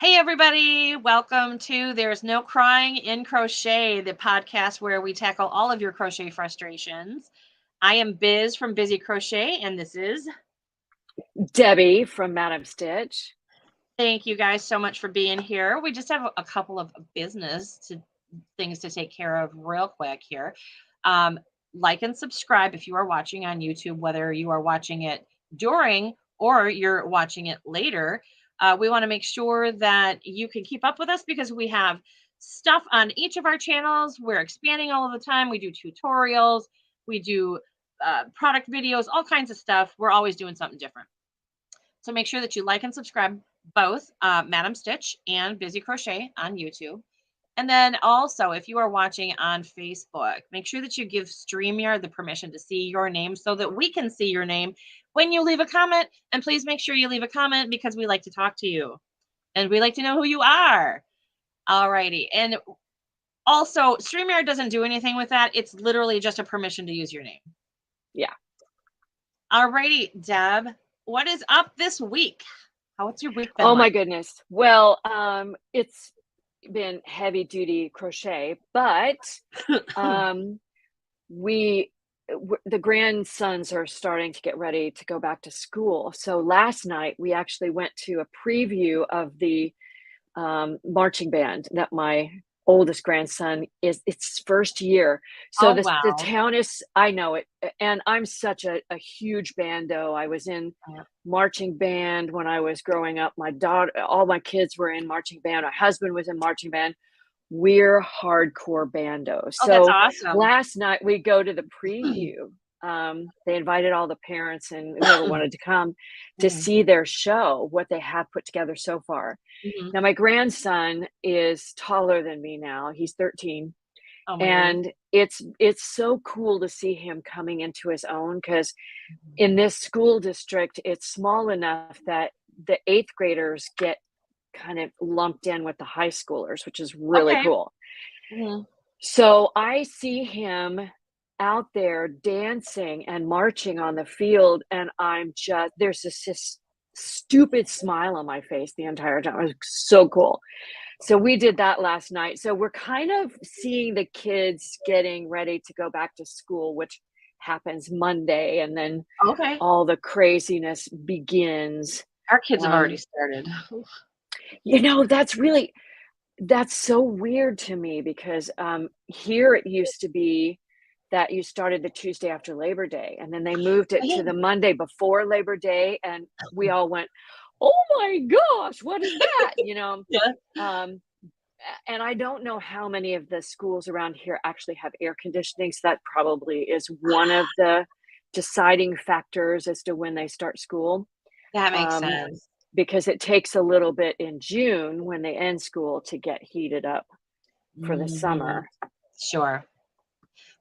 Hey, everybody. Welcome to There's No Crying in Crochet, the podcast where we tackle all of your crochet frustrations. I am Biz from Bizzy Crochet, and this is. Debbie from MadameStitch. Thank you guys so much for being here. We just have a couple of things to take care of real quick here. Um, like and subscribe if you are watching on YouTube, whether you are watching it during or you're watching it later. We want to make sure that you can keep up with us because we have stuff on each of our channels. We're expanding all of the time. We do tutorials, we do product videos, all kinds of stuff. We're always doing something different. So make sure that you like and subscribe both MadameStitch and Bizzy Crochet on YouTube. And then also, if you are watching on Facebook, make sure that you give StreamYard the permission to see your name so that we can see your name when you leave a comment. And please make sure you leave a comment because we like to talk to you and we like to know who you are. All righty. And also, StreamYard doesn't do anything with that. It's literally just a permission to use your name. Yeah. All righty, Deb, what is up this week? What's your week been Oh like? my goodness. Well, it's been heavy duty crochet, but the grandsons are starting to get ready to go back to school. So last night we actually went to a preview of the marching band that my oldest grandson is its first year. So Oh, the wow. town is, I know it, and I'm such a huge bando. I was in marching band when I was growing up. My daughter, all my kids were in marching band. My husband was in marching band. We're hardcore bandos. Oh, that's So awesome. last night we go to the preview. They invited all the parents and whoever wanted to come to see their show, what they have put together so far. Now, my grandson is taller than me now. He's 13. Oh, and it's so cool to see him coming into his own because in this school district, it's small enough that the 8th graders get kind of lumped in with the high schoolers, which is really cool. So I see him out there dancing and marching on the field, and there's this stupid smile on my face the entire time. It was so cool. So we did that last night. So we're kind of seeing the kids getting ready to go back to school, which happens Monday, and then all the craziness begins. Our kids have already started. That's so weird to me because here it used to be that you started the Tuesday after Labor Day, and then they moved it to the Monday before Labor Day, and we all went, oh my gosh, what is that? And I don't know how many of the schools around here actually have air conditioning, so that probably is one of the deciding factors as to when they start school. That makes sense. Because it takes a little bit in June when they end school to get heated up for the summer. Sure.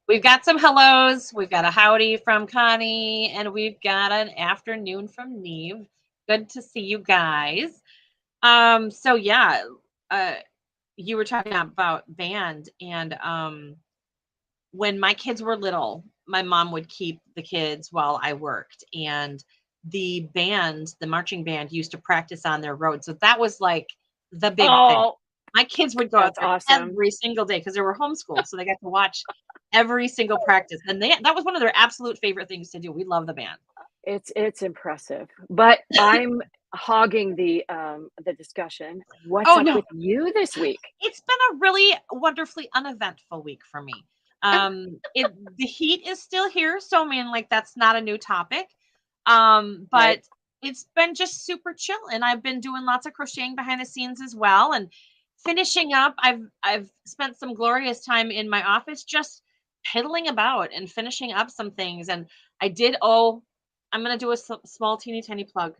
We've got some hellos. We've got a howdy from Connie, and we've got an afternoon from Neve. Good to see you guys. So yeah, you were talking about band, and when my kids were little, my mom would keep the kids while I worked, and the marching band used to practice on their road. So that was like the big thing. My kids would go out there every single day because they were homeschooled. So they got to watch every single practice. And that was one of their absolute favorite things to do. We love the band. It's impressive, but I'm hogging the discussion. What's up with you this week? It's been a really wonderfully uneventful week for me. The heat is still here. So I mean, like, that's not a new topic. But it's been just super chill, and I've been doing lots of crocheting behind the scenes as well, and finishing up. I've spent some glorious time in my office just piddling about and finishing up some things. And I'm going to do a small teeny tiny plug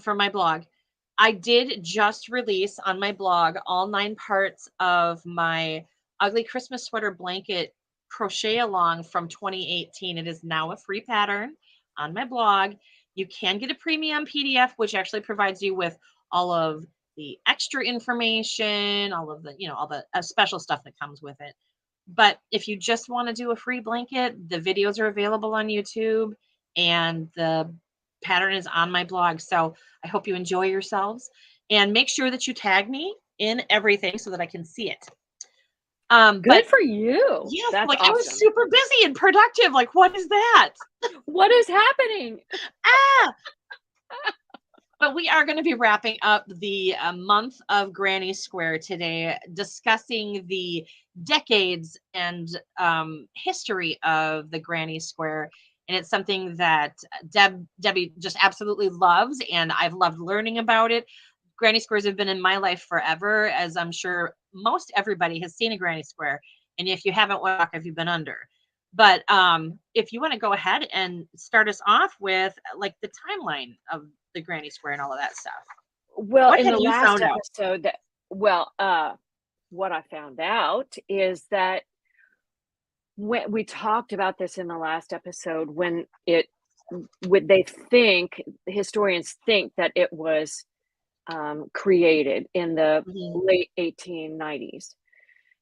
for my blog. I did just release on my blog all 9 parts of my ugly Christmas sweater blanket crochet along from 2018. It is now a free pattern on my blog. You can get a premium PDF, which actually provides you with all of the extra information, all the special stuff that comes with it. But if you just want to do a free blanket, the videos are available on YouTube and the pattern is on my blog. So I hope you enjoy yourselves. and make sure that you tag me in everything so that I can see it. Good But for you. yes, That's like awesome. I was super busy and productive. Like, what is that? What is happening? Ah! But we are going to be wrapping up the month of Granny Square today, discussing the decades and history of the Granny Square. And it's something that Debbie just absolutely loves, and I've loved learning about it. Granny Squares have been in my life forever, as I'm sure most everybody has seen a Granny Square. And if you haven't, what have you been under? But if you want to go ahead and start us off with like the timeline of the Granny Square and all of that stuff. Well, What in have the you last found out? episode, what I found out is that when we talked about this in the last episode, when historians think that it was created in the late 1890s.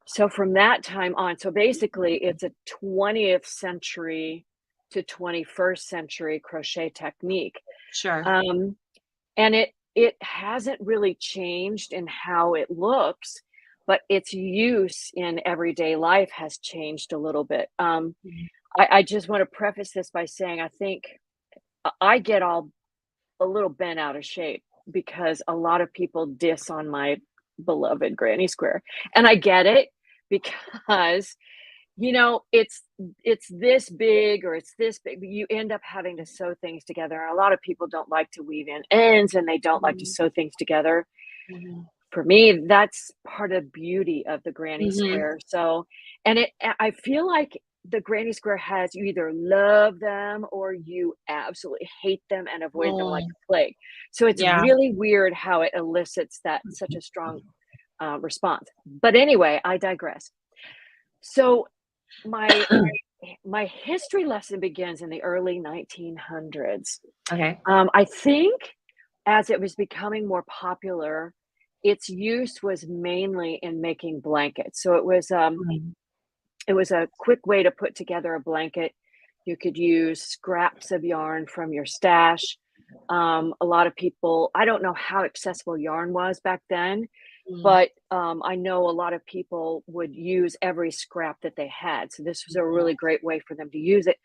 So from that time on, so basically it's a 20th century to 21st century crochet technique. Sure. And it hasn't really changed in how it looks, but its use in everyday life has changed a little bit. I just want to preface this by saying I think I get all a little bent out of shape because a lot of people diss on my beloved Granny Square. And I get it because it's this big or it's this big, but you end up having to sew things together. And a lot of people don't like to weave in ends and they don't like to sew things together. For me, that's part of the beauty of the Granny Square. So, and I feel like the Granny Square has, you either love them or you absolutely hate them and avoid them like the plague. So it's really weird how it elicits that such a strong response. But anyway, I digress. So my history lesson begins in the early 1900s. Okay. I think as it was becoming more popular, its use was mainly in making blankets. So it was a quick way to put together a blanket. You could use scraps of yarn from your stash. A lot of people, I don't know how accessible yarn was back then, but I know a lot of people would use every scrap that they had. So this was a really great way for them to use it.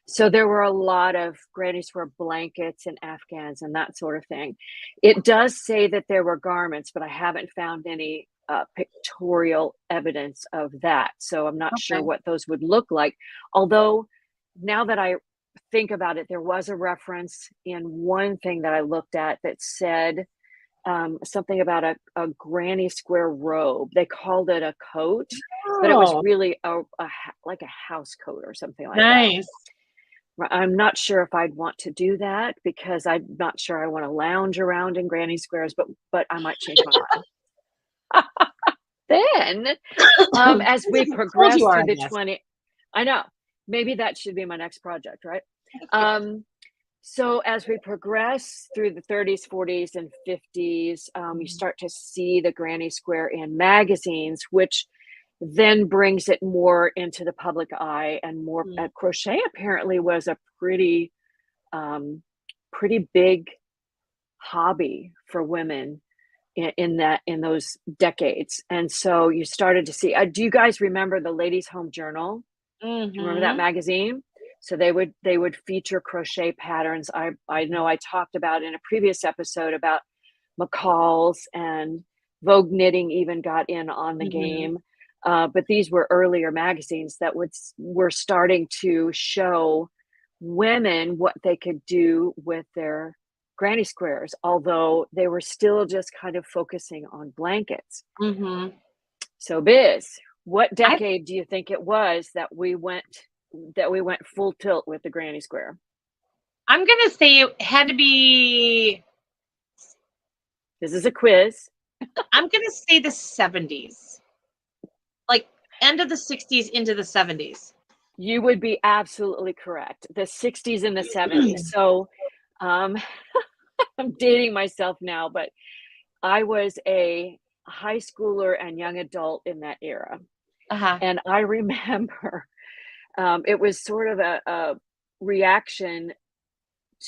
So there were a lot of Granny Square blankets and afghans and that sort of thing. It does say that there were garments, but I haven't found any pictorial evidence of that. So I'm not sure what those would look like. Although now that I think about it, there was a reference in one thing that I looked at that said something about a Granny Square robe. They called it a coat, but it was really like a house coat or something like that. I'm not sure if I'd want to do that because I'm not sure I want to lounge around in Granny Squares, but I might change my mind. Then, as we progress through the I know, maybe that should be my next project, right? So as we progress through the 30s, 40s, and 50s, you start to see the Granny Square in magazines, which then brings it more into the public eye and more. Crochet apparently was a pretty big hobby for women in those decades. And so you started to see, do you guys remember the Ladies Home Journal? Do you remember that magazine? So they would feature crochet patterns. I know I talked about in a previous episode about McCall's, and Vogue Knitting even got in on the game. But these were earlier magazines that were starting to show women what they could do with their Granny Squares, although they were still just kind of focusing on blankets. So Biz, what decade do you think it was that we went full tilt with the Granny Square? I'm gonna say it had to be. This is a quiz. I'm gonna say the 70s, like end of the 60s into the 70s. You would be absolutely correct. The 60s and the 70s. So, I'm dating myself now, but I was a high schooler and young adult in that era, and I remember. It was sort of a reaction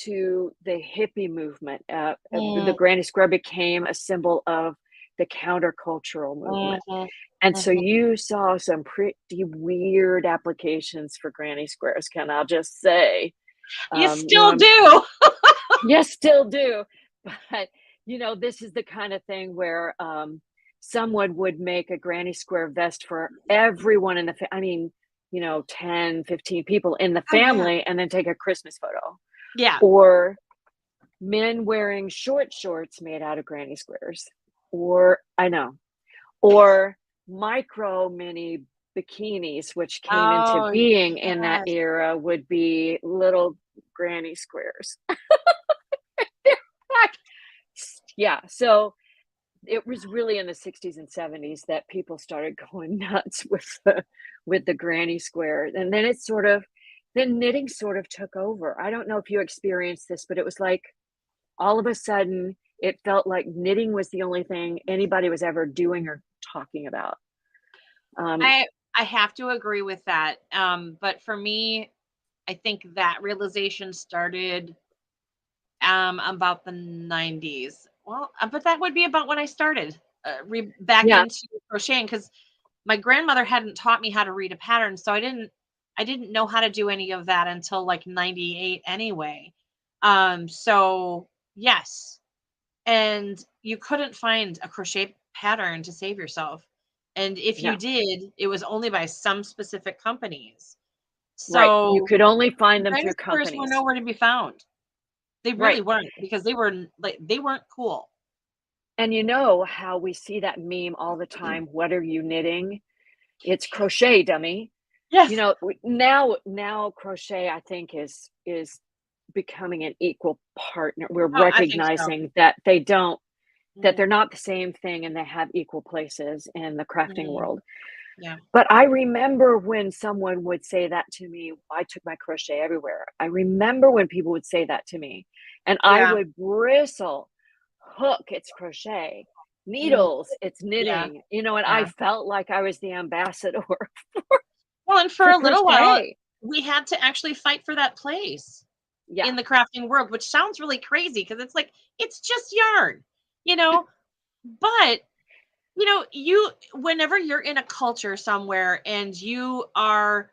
to the hippie movement. The granny square became a symbol of the countercultural movement. And so you saw some pretty weird applications for granny squares, Ken, I'll just say. You still do. You still do. But, you know, this is the kind of thing where someone would make a granny square vest for everyone in the I mean, you know, 10, 15 people in the family, and then take a Christmas photo. Yeah. Or men wearing short shorts made out of granny squares. Or micro mini bikinis, which came into being in that era, would be little granny squares. Yeah, so it was really in the 60s and 70s that people started going nuts with the granny square. And then then knitting sort of took over. I don't know if you experienced this, but it was like all of a sudden it felt like knitting was the only thing anybody was ever doing or talking about. I have to agree with that. But for me, I think that realization started about the 90s. Well, but that would be about when I started back into crocheting, because my grandmother hadn't taught me how to read a pattern, so I didn't know how to do any of that until like 98 anyway. So yes. And you couldn't find a crochet pattern to save yourself. And if you did, it was only by some specific companies. So you could only find them through dinosaurs companies. were nowhere to be found. They really weren't, because they weren't cool. And you know how we see that meme all the time, what are you knitting? It's crochet, dummy. Yes. You know, now crochet, I think, is becoming an equal partner. We're recognizing that that they're not the same thing, and they have equal places in the crafting world. Yeah. But I remember when someone would say that to me, I took my crochet everywhere. I remember when people would say that to me, and I would bristle. Hook, it's crochet. Needles, it's knitting. You know, and I felt like I was the ambassador. Well, and for a little while, we had to actually fight for that place in the crafting world, which sounds really crazy because it's like, it's just yarn, you know, but you know, whenever you're in a culture somewhere and you are,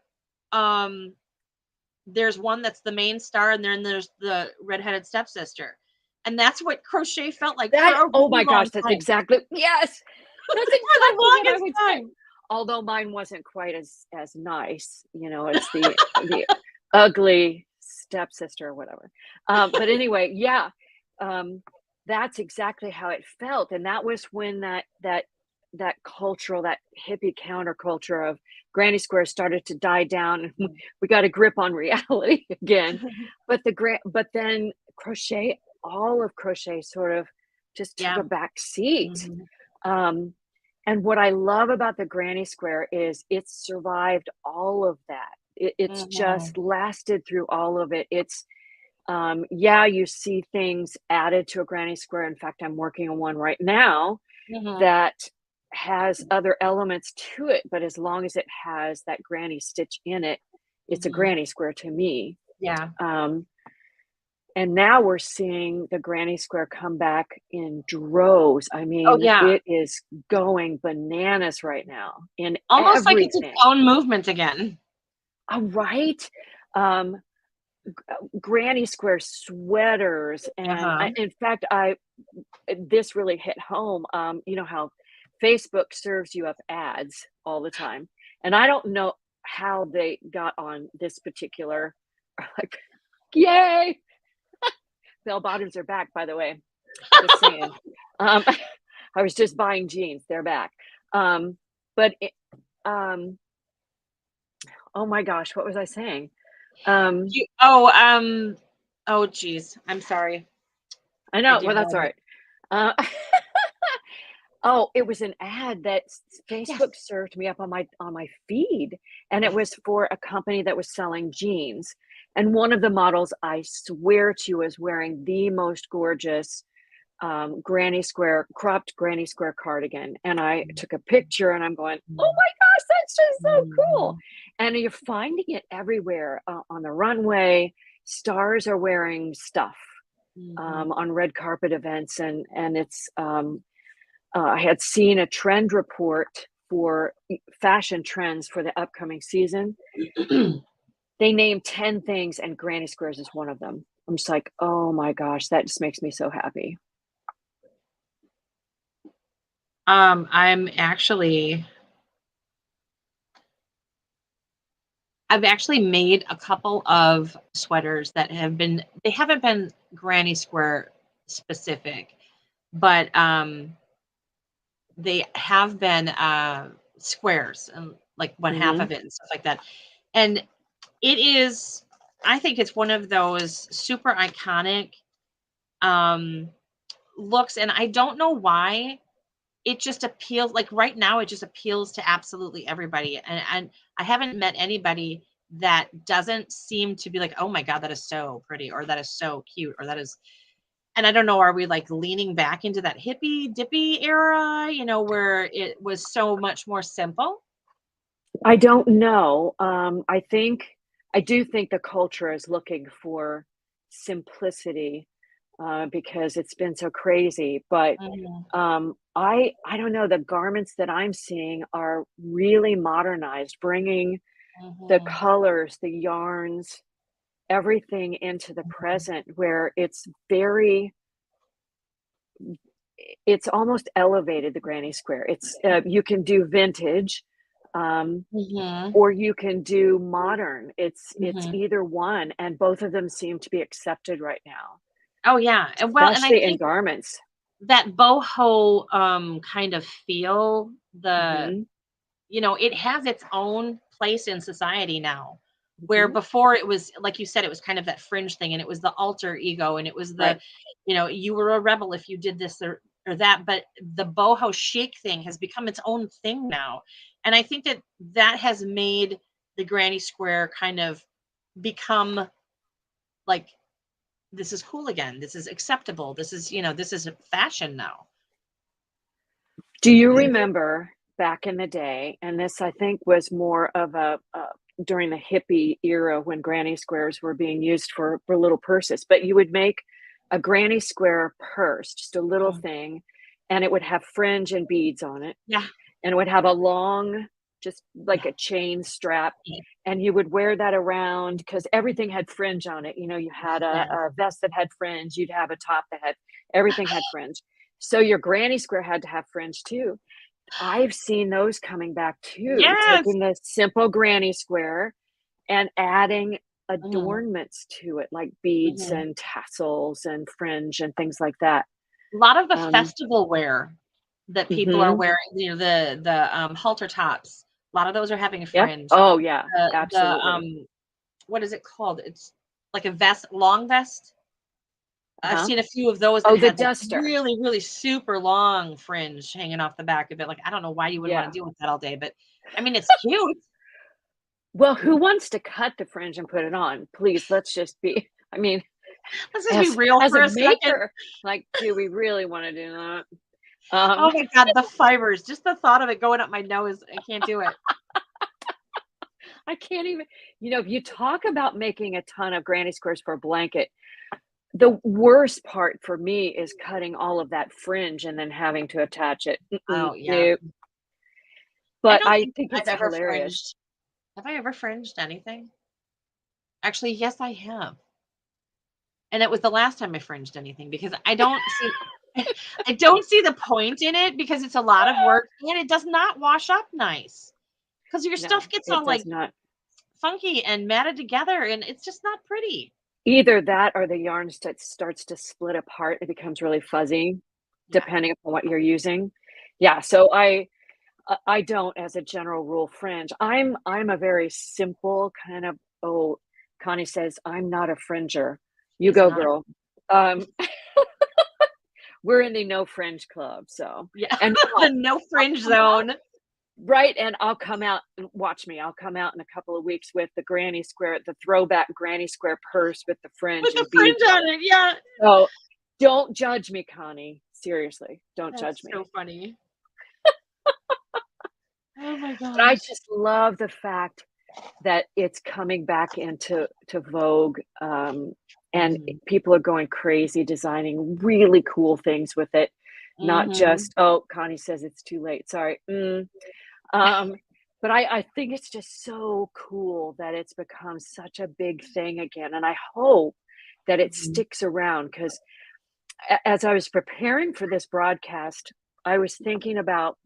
there's one that's the main star, and then there's the redheaded stepsister. And that's what crochet felt like. Oh my gosh, that's exactly, yes. That's exactly what I would say. Although mine wasn't quite as nice, you know, as the ugly stepsister or whatever. But anyway, that's exactly how it felt. And that was when that cultural, that hippie counterculture of granny squares started to die down, and we got a grip on reality again. But then crochet, all of crochet sort of just took a back seat. And what I love about the granny square is it's survived all of that. It's just lasted through all of it. It's you see things added to a granny square. In fact, I'm working on one right now that has other elements to it, but as long as it has that granny stitch in it, it's a granny square to me. And now we're seeing the granny square come back in droves. I mean, it is going bananas right now in almost everything. Like it's its own movement again. Right. Granny square sweaters. And in fact, this really hit home. You know how Facebook serves you up ads all the time. And I don't know how they got on this particular, like, yay. Bell bottoms are back, by the way. Just saying. I was just buying jeans. They're back. Oh my gosh, what was I saying? Oh geez, I'm sorry. I know. Well, that's all right. It was an ad that Facebook served me up on my feed, and it was for a company that was selling jeans. And one of the models, I swear to you, is wearing the most gorgeous granny square, cropped granny square cardigan. And I took a picture, and I'm going, oh my gosh, that's just so cool. And you're finding it everywhere on the runway. stars are wearing stuff Mhm. on red carpet events, and it's I had seen a trend report for fashion trends for the upcoming season. They named 10 things, and granny squares is one of them. I'm just like, oh my gosh, that just makes me so happy. I'm actually I've actually made a couple of sweaters that they haven't been granny square specific, but they have been squares and like one half Hmm. of it and stuff like that. And it is, I think it's one of those super iconic um looks, and I don't know why it just appeals, like right now it just appeals to absolutely everybody, and I haven't met anybody that doesn't seem to be like, oh my god, that is so pretty, or that is so cute, or that is, and I don't know, are we like leaning back into that hippie dippy era, where it was so much more simple? I don't know. I do think the culture is looking for simplicity because it's been so crazy. But Mhm, I don't know. The garments that I'm seeing are really modernized, bringing the mhm, colors, the yarns, everything into the present, where it's almost elevated the granny square. It's you can do vintage. mhm, Or you can do modern. It's mhm. either one, and both of them seem to be accepted right now, Oh yeah, and I especially in think garments. that boho kind of feel, Mhm, it has its own place in society now, where mhm, before it was, like you said, it was kind of that fringe thing, and it was the alter ego, and it was right. you were a rebel if you did this or that, but the boho chic thing has become its own thing now, and I think that that has made the granny square kind of become like, this is cool again, this is acceptable, this is fashion now. Do you remember back in the day, and this I think was more of during the hippie era when granny squares were being used for little purses, but you would make a granny square purse, just a little Mhm. thing, and it would have fringe and beads on it. Yeah, And it would have a long, just like yeah, a chain strap, yeah, and you would wear that around because everything had fringe on it. You had yeah. a vest that had fringe, you'd have a top that had everything had fringe. So your granny square had to have fringe too. I've seen those coming back too, Yes. taking the simple granny square and adding Mhm, adornments to it, like beads mhm. and tassels and fringe and things like that. A lot of the Um, festival wear that people are mhm. wearing, the halter tops, a lot of those are having a Yep. fringe. Oh yeah, The absolutely. what is it called? It's like a vest, long vest. I've Uh-huh. seen a few of those that Oh, the had, like, duster. really, really super long fringe hanging off the back of it, like, I don't know why you would wanna Yeah. deal with that all day, but, I mean, it's cute. Well, who wants to cut the fringe and put it on? Please, let's just be I mean, Let's just be real as for a a second. maker, like, do we really wanna do that? Oh my god, the fibers, just the thought of it going up my nose, I can't do it. I can't even if you talk about making a ton of granny squares for a blanket, the worst part for me is cutting all of that fringe and then having to attach it. Mm-mm, Oh, yeah. nope. I But don't I think think I've it's ever hilarious. fringed. Have I ever fringed anything? Actually, yes, I have. And it was the last time I fringed anything because I don't see I don't see the point in it because it's a lot of work and it does not wash up nice. Because your stuff No, gets it all does like not. funky and matted together and it's just not pretty. Either that or the yarn starts to split apart, it becomes really fuzzy, Yeah. depending upon what you're using. Yeah, so I don't, as a general rule, fringe. I'm a very simple kind of oh, Connie says, "I'm not a fringer." You He's go, not a girl. Um, we're in the no fringe club, so yeah, and the no, no I'll fringe come out zone right, and I'll come out and watch me, I'll come out in a couple of weeks with the throwback granny square purse with the fringe with the and fringe beads on on it. it. Yeah. So, don't judge me, Connie. Seriously, don't judge That's me. so funny. Oh my But I gosh. just love the fact that it's coming back into vogue, and people are going crazy designing really cool things with it, not just, oh, Connie says it's too late, sorry. But I think it's just so cool that it's become such a big thing again, and I hope that it sticks around, because as I was preparing for this broadcast, I was thinking about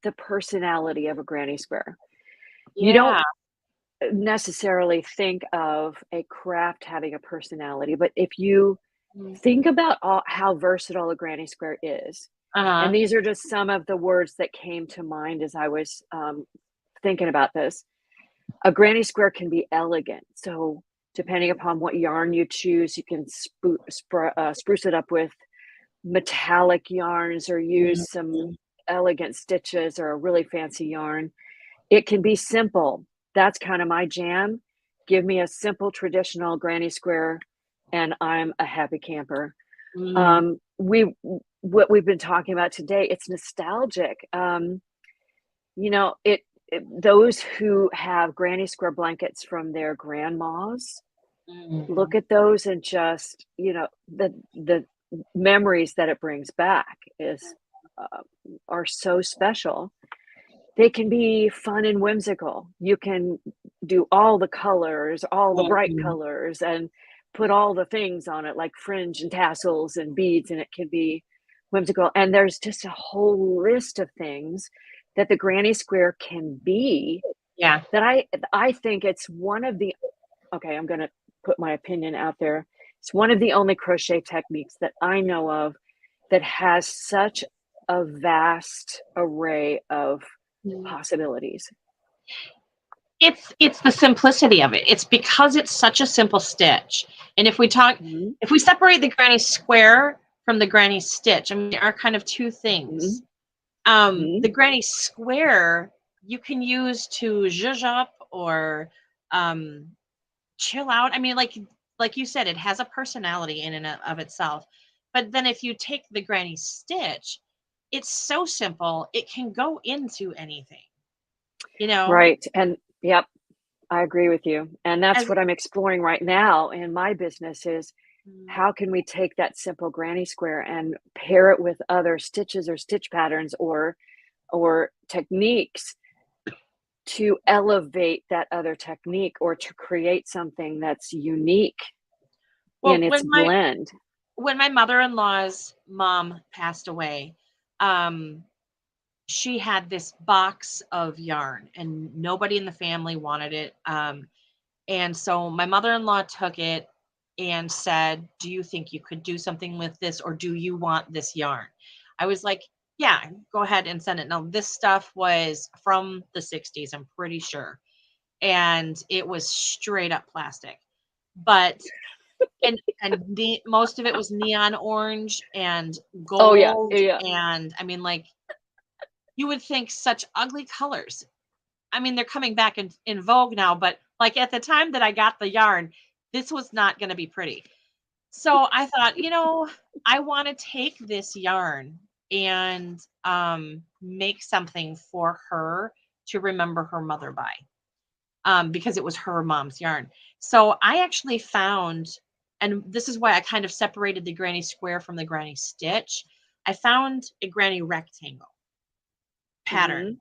the personality of a granny square. You don't necessarily think of a craft having a personality, but if you think about how versatile a granny square is, and these are just some of the words that came to mind as I was thinking about this. A granny square can be elegant. So depending upon what yarn you choose, you can spruce it up with metallic yarns or use some elegant stitches or a really fancy yarn. It can be simple. That's kind of my jam. Give me a simple traditional granny square and I'm a happy camper. What we've been talking about today, it's nostalgic. Those who have granny square blankets from their grandmas, look at those and just, the memories that it brings back are so special. They can be fun and whimsical. You can do all the colors, all the bright colors, and put all the things on it, like fringe and tassels and beads, and it can be whimsical. And there's just a whole list of things that the granny square can be. Yeah. That I think it's one of the, okay, I'm going to put my opinion out there. It's one of the only crochet techniques that I know of that has such a vast array of possibilities. It's the simplicity of it. It's because it's such a simple stitch. And if we separate the granny square from the granny stitch, I mean, there are kind of two things. The granny square you can use to zhuzh up or chill out. I mean, like you said, it has a personality in and of itself. But then if you take the granny stitch, it's so simple, it can go into anything. Right. And yep, I agree with you. And that's what I'm exploring right now in my business is how can we take that simple granny square and pair it with other stitches or stitch patterns or techniques to elevate that other technique or to create something that's unique in its blend. When my mother-in-law's mom passed away, she had this box of yarn and nobody in the family wanted it. And so my mother-in-law took it and said, do you think you could do something with this, or do you want this yarn? I was like, yeah, go ahead and send it. Now, this stuff was from the 60s, I'm pretty sure. And it was straight up plastic. But and most of it was neon orange and gold. Oh, yeah. And I mean, like, you would think such ugly colors. I mean, they're coming back in vogue now, but like at the time that I got the yarn, this was not going to be pretty. So I thought, I want to take this yarn and make something for her to remember her mother by, because it was her mom's yarn. So I actually found, and this is why I kind of separated the granny square from the granny stitch. I found a granny rectangle pattern.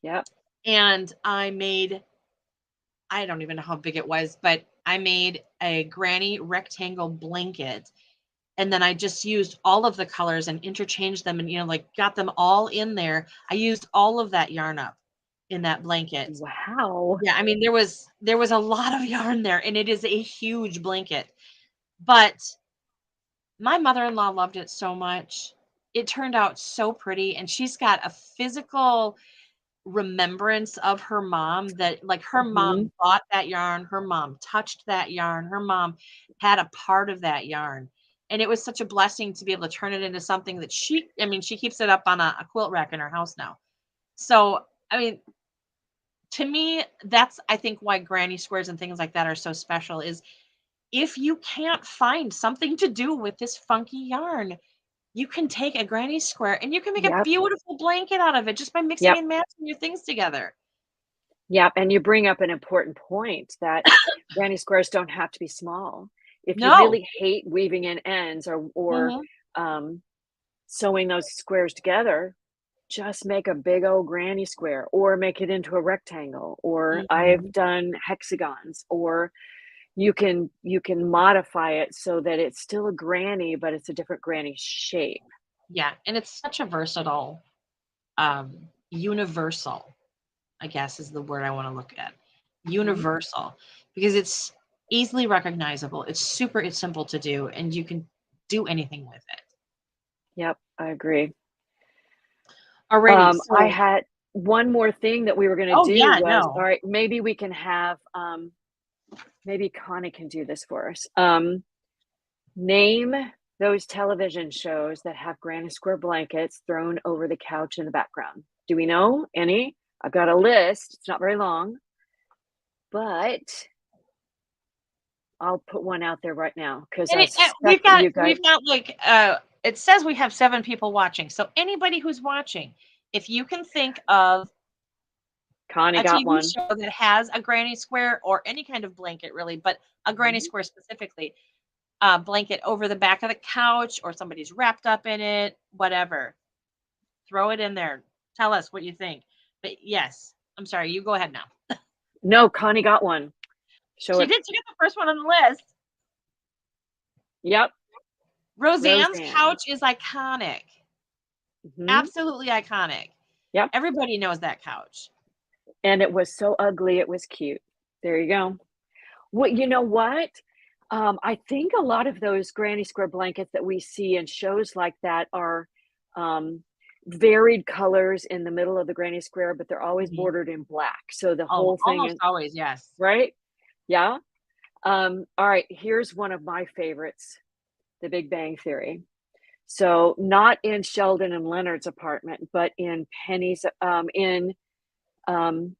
Yep. And I don't even know how big it was, but I made a granny rectangle blanket. And then I just used all of the colors and interchanged them and, got them all in there. I used all of that yarn up in that blanket. Wow. Yeah. I mean, there was a lot of yarn there, and it is a huge blanket, but my mother-in-law loved it so much. It turned out so pretty, and she's got a physical remembrance of her mom that, like, her mom bought that yarn, her mom touched that yarn, her mom had a part of that yarn, and it was such a blessing to be able to turn it into something that she keeps it up on a quilt rack in her house now. So I mean, to me, that's, I think, why granny squares and things like that are so special, is if you can't find something to do with this funky yarn, you can take a granny square and you can make a beautiful blanket out of it just by mixing and matching your things together. Yeah, and you bring up an important point that granny squares don't have to be small. If you No. really hate weaving in ends or Mhm. um, sewing those squares together, just make a big old granny square or make it into a rectangle. Or I've Mhm. done hexagons, or you can modify it so that it's still a granny, but it's a different granny shape. Yeah, and it's such a versatile, universal, I guess is the word I wanna look at. Mhm. Universal, because it's easily recognizable, it's simple to do, and you can do anything with it. Yep, I agree. Alrighty, I so had one more thing that we were gonna oh, do yeah, was, all no. right, maybe we can have, maybe Connie can do this for us. Name those television shows that have granny square blankets thrown over the couch in the background. Do we know any? I've got a list. It's not very long, but I'll put one out there right now because And I and suspect that you guys. we've got, like, it says we have 7 people watching, so anybody who's watching, if you can think of Connie a got TV one. show that has a granny square or any kind of blanket really, but a granny Mhm. square specifically, blanket over the back of the couch or somebody's wrapped up in it, whatever. Throw it in there. Tell us what you think. But yes, I'm sorry, you go ahead now. No, Connie got one. Show She it. did, she got the first one on the list. Yep, Roseanne's Roseanne. couch is iconic. Mhm. Absolutely iconic. Yep, Everybody knows that couch. and it was so ugly, it was cute. There you go. Well, you know what? I think a lot of those granny square blankets that we see in shows like that are um, varied colors in the middle of the granny square, but they're always Mhm. bordered in black. So the Oh, whole thing almost is always, yes. right. Yeah. All right. Here's one of my favorites, The Big Bang Theory. So not in Sheldon and Leonard's apartment, but in um,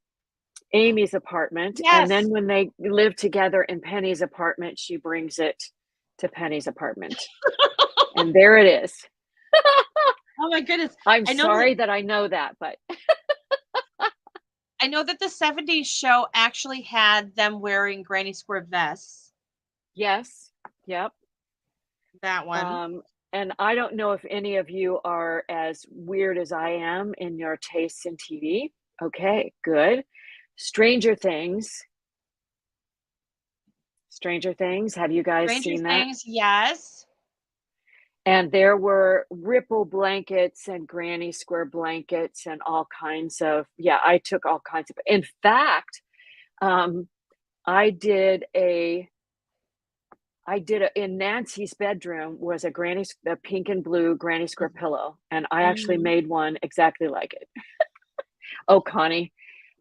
Amy's apartment, and then Yes. when they live together in Penny's apartment, she brings it to Penny's apartment, and there it is. Oh my goodness. I'm I know that sorry that I know that, but I know that the '70s show actually had them wearing granny square vests. yes, yep. That one. Um, and I don't know if any of you are as weird as I am in your tastes in TV. Okay, good. Stranger Things. Stranger Things, have you guys Stranger seen that? Things, yes. And there were ripple blankets and granny square blankets and all kinds of yeah, I took all kinds of in fact, um, I did a in Nancy's bedroom was a pink and blue granny square pillow, and I actually Mhm. made one exactly like it. Oh, Connie,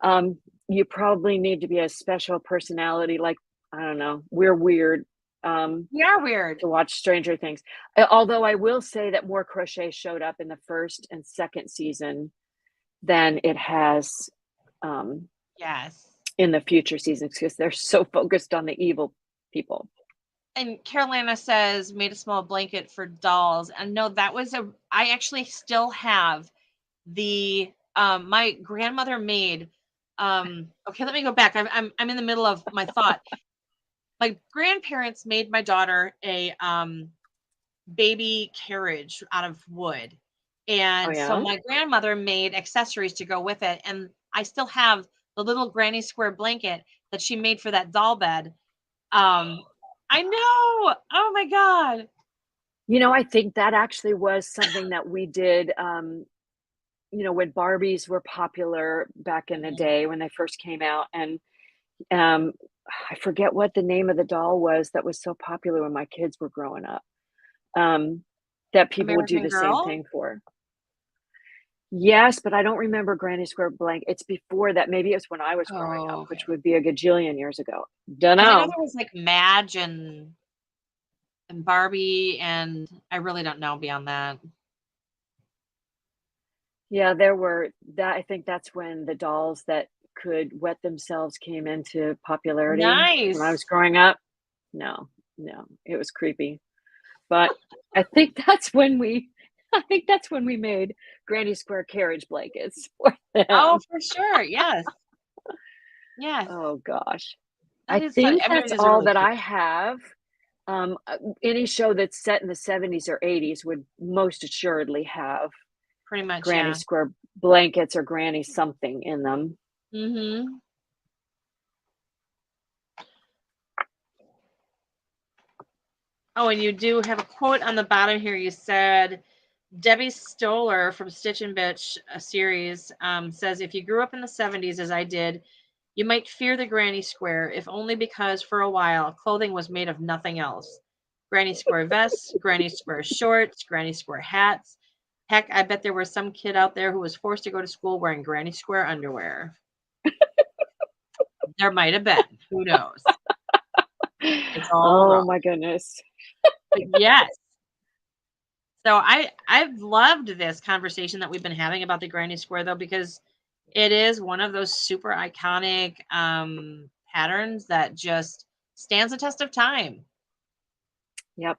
um, you probably need to be a special personality, like, I don't know, we're weird, We are weird. to watch Stranger Things. Although I will say that more crochet showed up in the first and second season than it has um, Yes. in the future seasons because they're so focused on the evil people. And Carolina says, "Made a small blanket for dolls." And no, that was a I actually still have my grandmother made, okay, let me go back. I'm in the middle of my thought. My grandparents made my daughter a, baby carriage out of wood. Oh And so yeah, my grandmother made accessories to go with it. And I still have the little granny square blanket that she made for that doll bed. Um, I know. Oh my God. I think that actually was something that we did. When Barbies were popular back in the Mhm. day when they first came out, and um, I forget what the name of the doll was that was so popular when my kids were growing up. Um, that people would do American the same Girl? thing for. Yes, but I don't remember Granny Square Blank. It's before that. Maybe it's when I was growing up, Oh, which okay. would be a gajillion years ago. Because I know Dunno. there was like Madge and Barbie, and I really don't know beyond that. Yeah, there were that I think that's when the dolls that could wet themselves came into popularity when I was Nice. growing up. No, no, it was creepy. But I think that's when we I think that's when we made Granny Square carriage blankets for Oh, them. for sure. Yes. Yes. Oh gosh. That I is think I mean, that's it is a all really that cute. I have. Any show that's set in the 70s or 80s would most assuredly have Pretty much, granny yeah. square blankets or granny something in them. Mhm. Oh, and you do have a quote on the bottom here. You said, Debbie Stoller from Stitch and Bitch, a series, says, if you grew up in the 70s as I did, you might fear the granny square, if only because for a while clothing was made of nothing else. Granny square vests, granny square shorts, granny square hats. Heck, I bet there was some kid out there who was forced to go to school wearing granny square underwear. There might have been. Who knows? It's all Oh wrong. my goodness. But yes. So I've loved this conversation that we've been having about the granny square, though, because it is one of those super iconic patterns that just stands the test of time. Yep.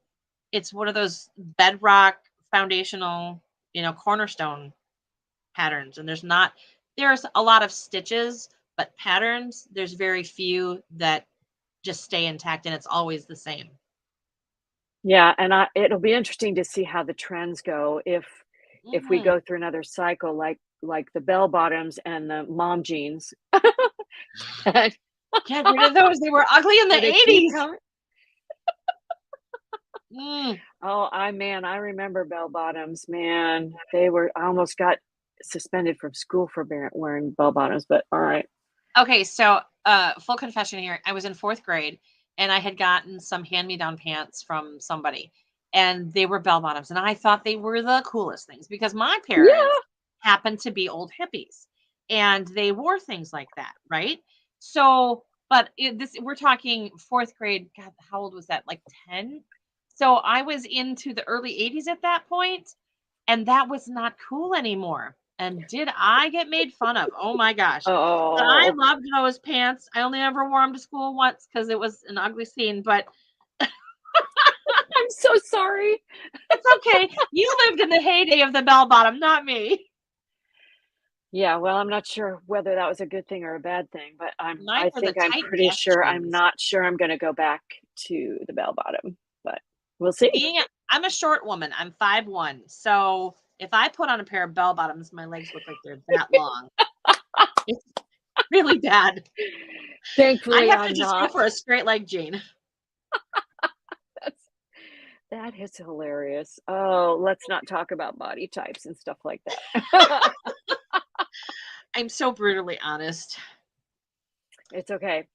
It's one of those bedrock foundational, cornerstone patterns. And there's a lot of stitches, but patterns, there's very few that just stay intact, and it's always the same. Yeah, and it'll be interesting to see how the trends go if we Mhm. go through another cycle like the bell bottoms and the mom jeans. That Get rid of those. They were ugly in do the they keep 80s. coming? Mm. Oh, I remember bell bottoms, man. I almost got suspended from school for wearing bell bottoms, but all right. Okay, so full confession here. I was in fourth grade and I had gotten some hand-me-down pants from somebody, and they were bell bottoms. And I thought they were the coolest things because my parents Yeah. happened to be old hippies and they wore things like that, right? So, but we're talking fourth grade. God, how old was that? Like 10? So I was into the early 80s at that point, and that was not cool anymore. And did I get made fun of? Oh my gosh. But I Oh, loved those pants. I only ever wore them to school once because it was an ugly scene, but I'm so sorry. it's okay. You lived in the heyday of the bell bottom, not me. Yeah, well, I'm not sure whether that was a good thing or a bad thing, but Mine I were the think I'm tight pretty Guess sure I'm jeans. not sure I'm gonna go back to the bell bottom, but we'll see. I'm a short woman. I'm 5'1". So if I put on a pair of bell bottoms, my legs look like they're that long. It's really bad. I Thankfully, have to I'm just go not. for a straight leg jean. That's that is hilarious. Oh, let's not talk about body types and stuff like that. I'm so brutally honest. It's okay.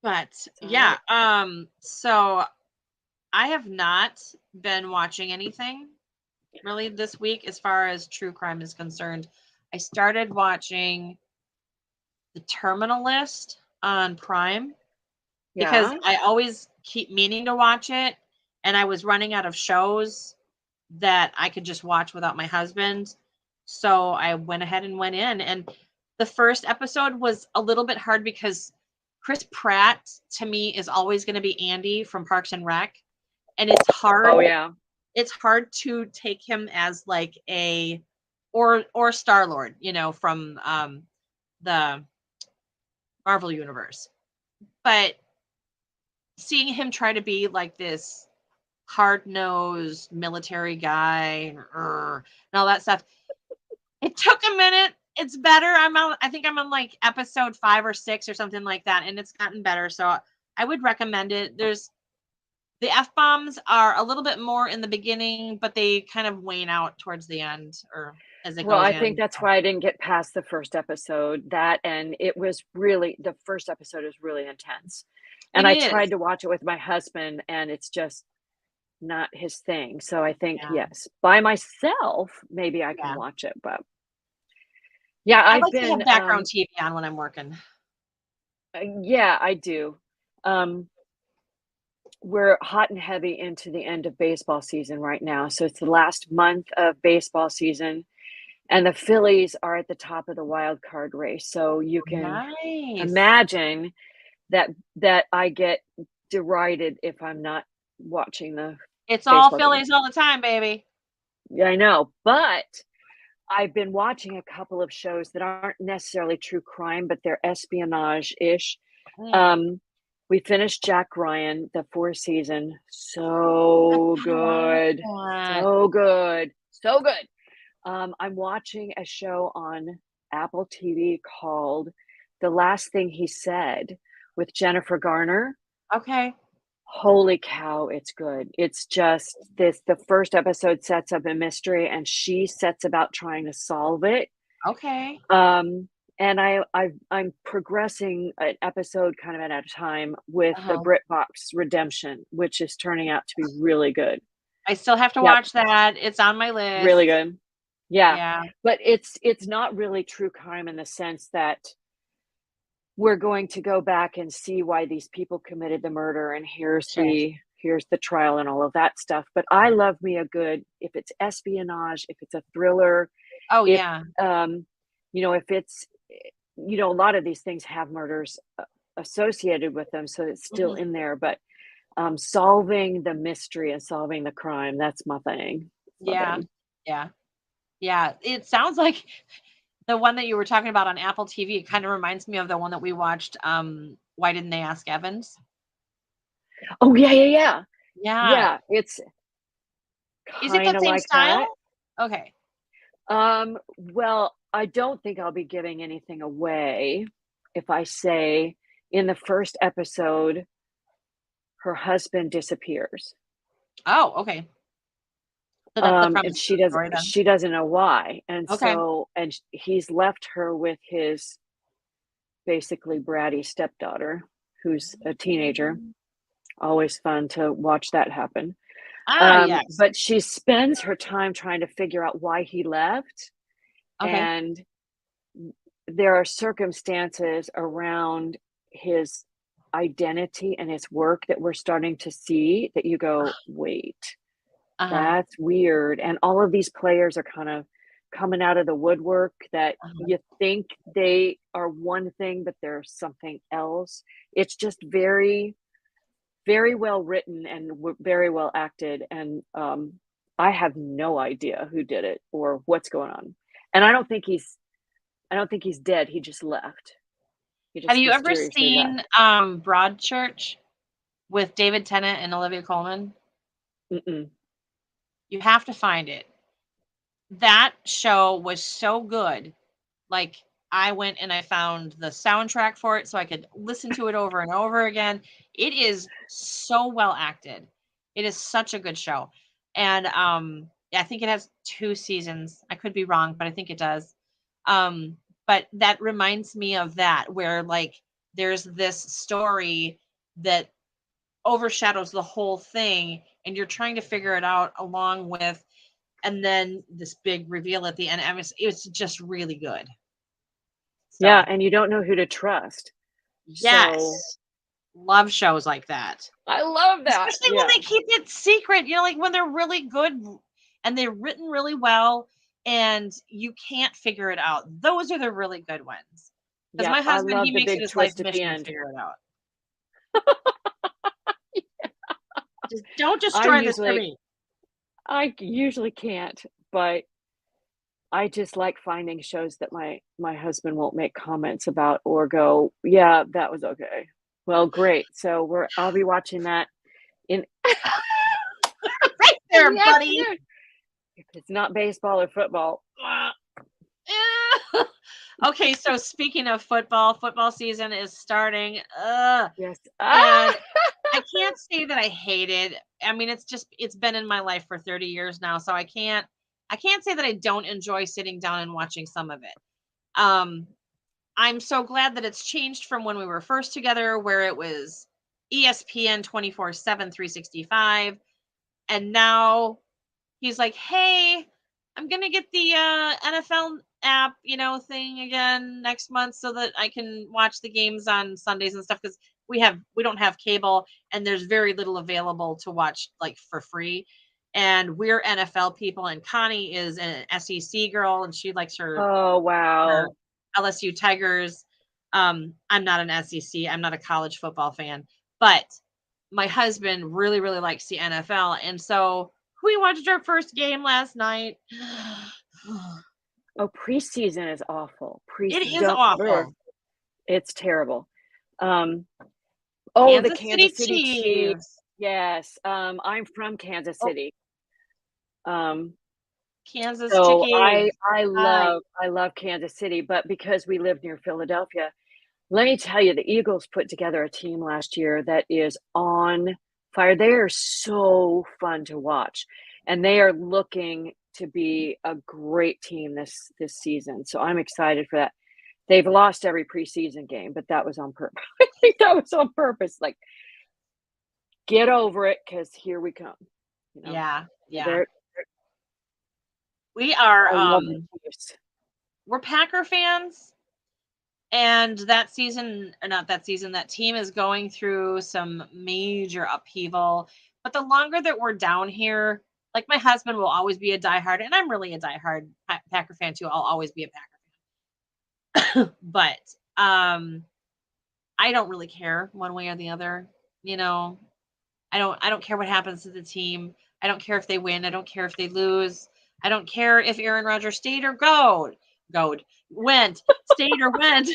But It's all yeah, right. so I have not been watching anything really this week as far as true crime is concerned. I started watching The Terminal List on Prime because Yeah. I always keep meaning to watch it, and I was running out of shows that I could just watch without my husband. So I went ahead and went in, and the first episode was a little bit hard because Chris Pratt to me is always going to be Andy from Parks and Rec, and Oh, yeah. it's hard to take him as like a or Star Lord, from the Marvel universe. But seeing him try to be like this hard-nosed military guy and all that stuff, it took a minute. It's better. I think I'm on like episode 5 or 6 or something like that, and it's gotten better. So I would recommend it. There's The F-bombs are a little bit more in the beginning, but they kind of wane out towards the end or as it Well, goes I think in. that's So why I didn't get past the first episode. That and it was really the first episode is really intense. it And I is. tried to watch it with my husband and it's just not his thing. So I think Yeah. yes, by myself maybe I can Yeah. watch it, but yeah, I I've like to been have background TV on when I'm working. yeah, I do. Um we're hot and heavy into the end of baseball season right now. So it's the last month of baseball season and the Phillies are at the top of the wild card race. So you can Nice. imagine that I get derided if I'm not watching the It's all baseball game. Phillies all the time, baby. Yeah, I know, but I've been watching a couple of shows that aren't necessarily true crime, but they're espionage-ish. Mm. Um, we finished Jack Ryan, the 4th season. So I want good. that. So good. So good. I'm watching a show on Apple TV called The Last Thing He Said with Jennifer Garner. Okay. Holy cow, it's good. It's just this the first episode sets up a mystery and she sets about trying to solve it. Okay. And I'm progressing an episode kind of at a time with the Uh-huh. BritBox Redemption, which is turning out to be really good. I still have to Yep, watch that. It's on my really list. good. Yeah, Yeah. but it's not really true crime in the sense that we're going to go back and see why these people committed the murder and Sure. here's the trial and all of that stuff. But I love me a good, if it's espionage, if it's a thriller, Oh, if yeah. if it's a lot of these things have murders associated with them, so it's still Mhm. in there. But solving the mystery and solving the crime, that's my thing. It's my Yeah. thing. Yeah. Yeah. It sounds like the one that you were talking about on Apple TV, it kind of reminds me of the one that we watched, Why Didn't They Ask Evans? Oh yeah, yeah, yeah. Yeah. Yeah, it's Is it kind that of same like that. style? Okay. Well, I don't think I'll be giving anything away if I say in the first episode, her husband disappears. Oh, okay. So that's the And premise of the story then. she doesn't know why. And Okay. so, he's left her with his basically bratty stepdaughter, who's a teenager. Always fun to watch that happen. Ah, yes. But she spends her time trying to figure out why he left. Okay. And there are circumstances around his identity and his work that we're starting to see that you go, wait, Uh-huh. that's weird. And all of these players are kind of coming out of the woodwork that Uh-huh. you think they are one thing, but they're something else. It's just very, very well written and very well acted. And I have no idea who did it or what's going on. And I don't think he's dead. He just left. He Have just you ever mysteriously left. seen, Broadchurch with David Tennant and Olivia Colman? Mm-mm. You have to find it. That show was so good. Like, I went and I found the soundtrack for it so I could listen to it over and over again. It is so well acted. It is such a good show. And yeah, I think it has 2 seasons. I could be wrong, but I think it does. But that reminds me of that where like there's this story that overshadows the whole thing and you're trying to figure it out along with and then this big reveal at the end. I mean, it's just really good. Yeah, So, and you don't know who to trust. So yes, love shows like that, I love that. especially when Yeah. they keep it secret, like, when they're really good and they're written really well and you can't figure it out. Those are the really good ones. Because Yep. my I husband, he love the makes it big his life twist at the mission to end. figure it out. Just don't I destroy this for usually me. I usually can't, but I just like finding shows that my husband won't make comments about or go, "Yeah, that was okay." Well, great. So I'll be watching that in Right in there, the buddy. afternoon. If it's not baseball or football. Okay, so speaking of football season is starting. Yes. And I can't say that I hate it. I mean, it's been in my life for 30 years now, so I can't say that I don't enjoy sitting down and watching some of it. Um, I'm so glad that it's changed from when we were first together, where it was ESPN 24/7, 365, and now he's like, "Hey, I'm gonna get the NFL app, thing again next month so that I can watch the games on Sundays and stuff because we don't have cable and there's very little available to watch like for free. And we're NFL people, and Connie is an SEC girl, and she likes Oh, her wow. LSU Tigers. I'm not an SEC. I'm not a college football fan, but my husband really, really likes the NFL, and so we watched our first game last night. Oh, preseason is awful. It is awful. It's terrible. The Kansas City Kansas City Chiefs. Chiefs. Yes. I'm from Kansas Oh, City. Kansas So Chiefs. I Hi. love Kansas City, but because we live near Philadelphia, let me tell you, the Eagles put together a team last year that is on fire. They are so fun to watch, and they are looking to be a great team this season. So I'm excited for that. They've lost every preseason game, but that was on purpose. I think that was on purpose. Like, get over it, because here we come. You know, Yeah. We I are love the Chiefs. we're Packer fans, and that season, or not that season, that team is going through some major upheaval. But the longer that we're down here, like my husband will always be a diehard, and I'm really a diehard Packer fan too. I'll always be a Packer fan. But I don't really care one way or the other. You know, I don't care what happens to the team. I don't care if they win. I don't care if they lose. I don't care if Aaron Rodgers stayed or stayed or went.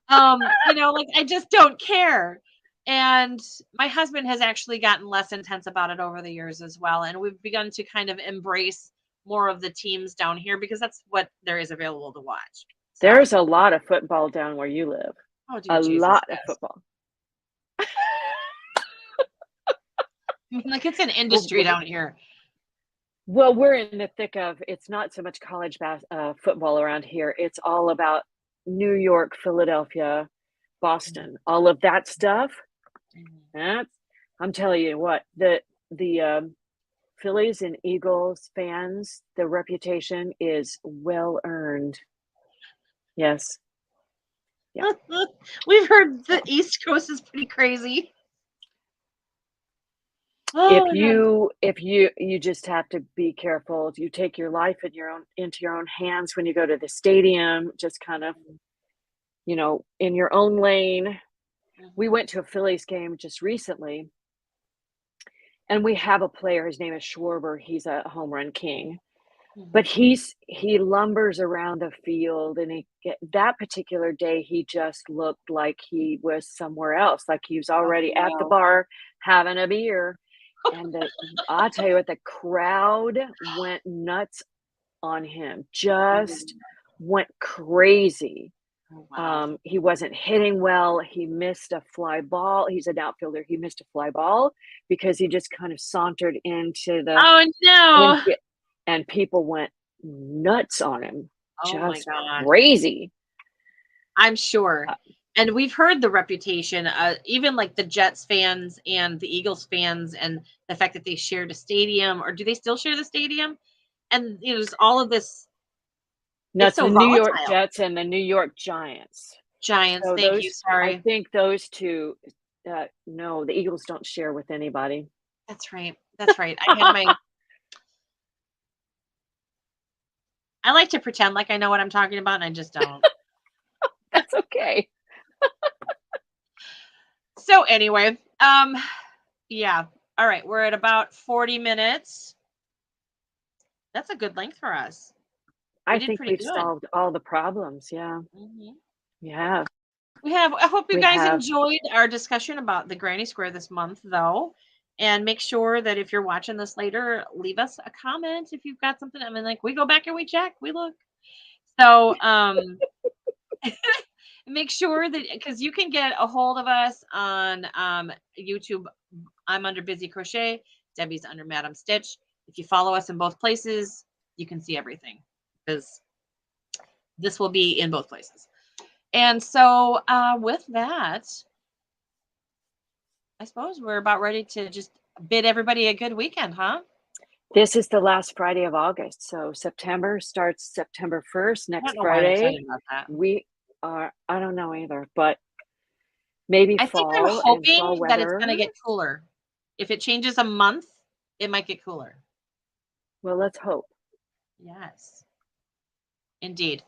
Like I just don't care. And my husband has actually gotten less intense about it over the years as well. And we've begun to kind of embrace more of the teams down here because that's what there is available to watch. So, There's a lot of football down where you live. oh dear A Jesus, lot of yes. football. Like it's an industry down here. Well, we're in the thick of, it's not so much college football around here. It's all about New York, Philadelphia, Boston, all of that stuff. I'm telling you what, the Phillies and Eagles fans, the reputation is well earned. Yes. Yeah. We've heard the East Coast is pretty crazy. If you just have to be careful. You take your life into your own hands when you go to the stadium, just kind of, in your own lane. We went to a Phillies game just recently, and we have a player, his name is Schwarber. He's a home run king, but he lumbers around the field, and that particular day he just looked like he was somewhere else, like he was already at the bar having a beer. And I'll tell you what, the crowd went nuts on him, just went crazy. Oh, wow. He wasn't hitting well. He missed a fly ball. He's an outfielder. He missed a fly ball because he just kind of sauntered into the. Oh no! And people went nuts on him. Oh just my God. Crazy. I'm sure. And we've heard the reputation, even like the Jets fans and the Eagles fans, and the fact that they shared a stadium, or do they still share the stadium? And it was all of this. That's so the volatile. New York Jets and the New York Giants. Giants, so thank you. Sorry. I think those two, no, the Eagles don't share with anybody. That's right. That's right. I like to pretend like I know what I'm talking about, and I just don't. That's okay. So anyway, yeah. All right, we're at about 40 minutes. That's a good length for us. I think we've solved all the problems. Yeah. Yeah. We have. I hope you guys enjoyed our discussion about the Granny Square this month, though. And make sure that if you're watching this later, leave us a comment if you've got something. I mean, like, we go back and we check, we look. So make sure that, because you can get a hold of us on YouTube. I'm under Bizzy Crochet. Debbie's under MadameStitch. If you follow us in both places, you can see everything, because this will be in both places. And so with that, I suppose we're about ready to just bid everybody a good weekend, huh? This is the last Friday of August. So September starts September 1st, next Friday. We are, I don't know either, but maybe fall. I think I'm hoping that it's going to get cooler. If it changes a month, it might get cooler. Well, let's hope. Yes, indeed.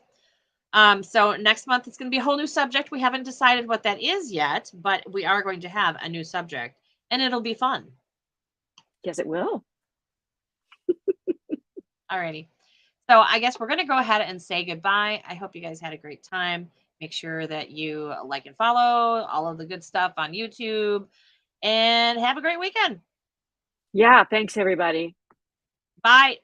So next month, it's going to be a whole new subject. We haven't decided what that is yet, but we are going to have a new subject, and it'll be fun. Yes, it will. Alrighty. So I guess we're going to go ahead and say goodbye. I hope you guys had a great time. Make sure that you like and follow all of the good stuff on YouTube, and have a great weekend. Yeah, thanks everybody. Bye.